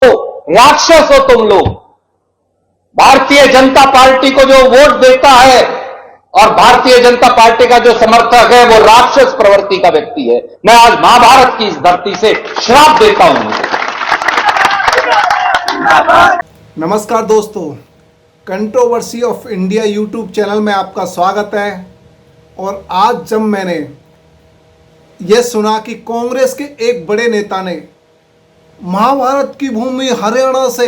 राक्षस हो तुम लोग। भारतीय जनता पार्टी को जो वोट देता है और भारतीय जनता पार्टी का जो समर्थक है वो राक्षस प्रवृत्ति का व्यक्ति है। मैं आज महाभारत की इस धरती से श्राप देता हूं। नमस्कार दोस्तों, controversy of India YouTube channel में आपका स्वागत है। और आज जब मैंने यह सुना कि कांग्रेस के एक बड़े नेता ने महाभारत की भूमि हरियाणा से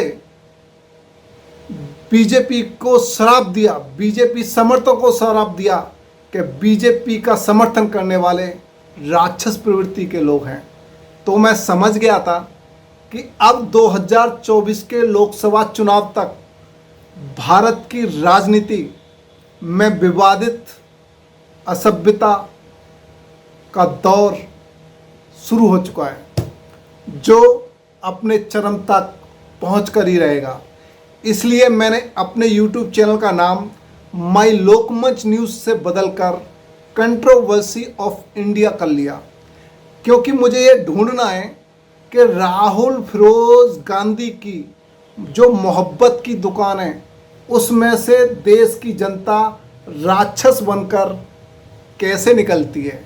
बीजेपी को श्राप दिया, बीजेपी समर्थकों को श्राप दिया कि बीजेपी का समर्थन करने वाले राक्षस प्रवृत्ति के लोग हैं, तो मैं समझ गया था कि अब 2024 के लोकसभा चुनाव तक भारत की राजनीति में विवादित असभ्यता का दौर शुरू हो चुका है, जो अपने चरम तक पहुंच कर ही रहेगा। इसलिए मैंने अपने YouTube चैनल का नाम माई लोकमंच न्यूज़ से बदलकर कंट्रोवर्सी ऑफ इंडिया कर लिया, क्योंकि मुझे ये ढूंढना है कि राहुल फिरोज गांधी की जो मोहब्बत की दुकान है उसमें से देश की जनता राक्षस बनकर कैसे निकलती है।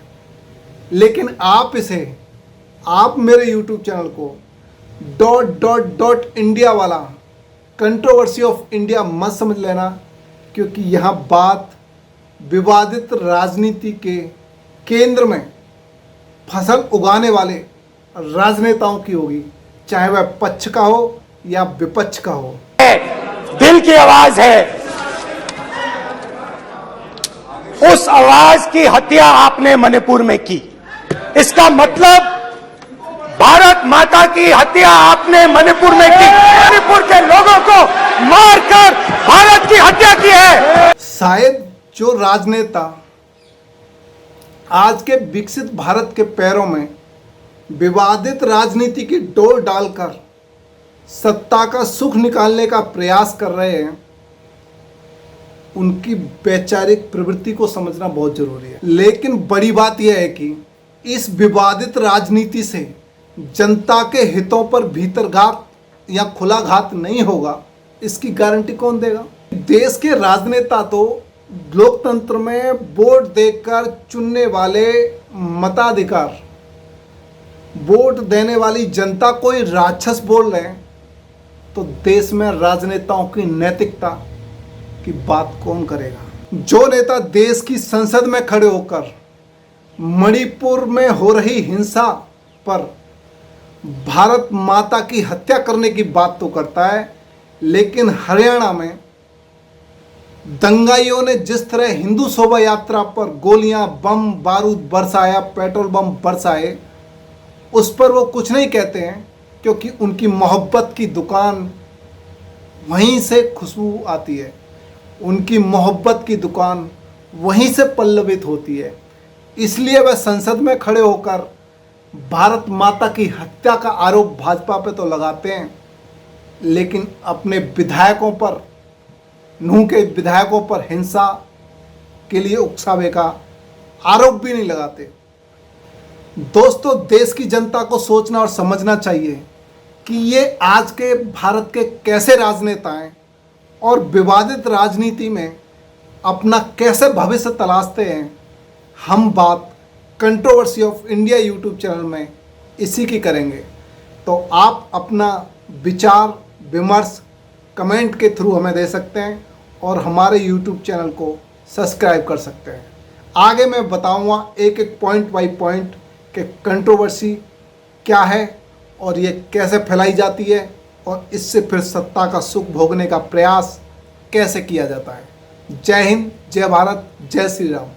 लेकिन आप मेरे YouTube चैनल को .इंडिया वाला कंट्रोवर्सी ऑफ इंडिया मत समझ लेना, क्योंकि यहाँ बात विवादित राजनीति के केंद्र में फसल उगाने वाले राजनेताओं की होगी, चाहे वह पक्ष का हो या विपक्ष का हो। दिल की आवाज है, उस आवाज की हत्या आपने मणिपुर में की। इसका मतलब भारत माता की हत्या आपने मणिपुर में की। मणिपुर के लोगों को मारकर भारत की हत्या की है। शायद जो राजनेता आज के विकसित भारत के पैरों में विवादित राजनीति की डोर डालकर सत्ता का सुख निकालने का प्रयास कर रहे हैं, उनकी वैचारिक प्रवृत्ति को समझना बहुत जरूरी है। लेकिन बड़ी बात यह है कि इस विवादित राजनीति से जनता के हितों पर भीतरघात या खुला घात नहीं होगा, इसकी गारंटी कौन देगा। देश के राजनेता तो लोकतंत्र में वोट देकर चुनने वाले मताधिकार, वोट देने वाली जनता को ही राक्षस बोल रहे हैं, तो देश में राजनेताओं की नैतिकता की बात कौन करेगा। जो नेता देश की संसद में खड़े होकर मणिपुर में हो रही हिंसा पर भारत माता की हत्या करने की बात तो करता है, लेकिन हरियाणा में दंगाइयों ने जिस तरह हिंदू शोभा यात्रा पर गोलियां, बम, बारूद बरसाया, पेट्रोल बम बरसाए, उस पर वो कुछ नहीं कहते हैं, क्योंकि उनकी मोहब्बत की दुकान वहीं से खुशबू आती है, उनकी मोहब्बत की दुकान वहीं से पल्लवित होती है। इसलिए वह संसद में खड़े होकर भारत माता की हत्या का आरोप भाजपा पे तो लगाते हैं, लेकिन अपने विधायकों पर, नूह के विधायकों पर हिंसा के लिए उकसावे का आरोप भी नहीं लगाते। दोस्तों, देश की जनता को सोचना और समझना चाहिए कि ये आज के भारत के कैसे राजनेता हैं और विवादित राजनीति में अपना कैसे भविष्य तलाशते हैं। हम बात controversy of India YouTube channel में इसी की करेंगे, तो आप अपना विचार विमर्श कमेंट के थ्रू हमें दे सकते हैं और हमारे यूट्यूब चैनल को सब्सक्राइब कर सकते हैं। आगे मैं बताऊंगा एक एक पॉइंट बाई पॉइंट कि कंट्रोवर्सी क्या है और ये कैसे फैलाई जाती है और इससे फिर सत्ता का सुख भोगने का प्रयास कैसे किया जाता है। जय हिंद, जय भारत, जय श्री राम।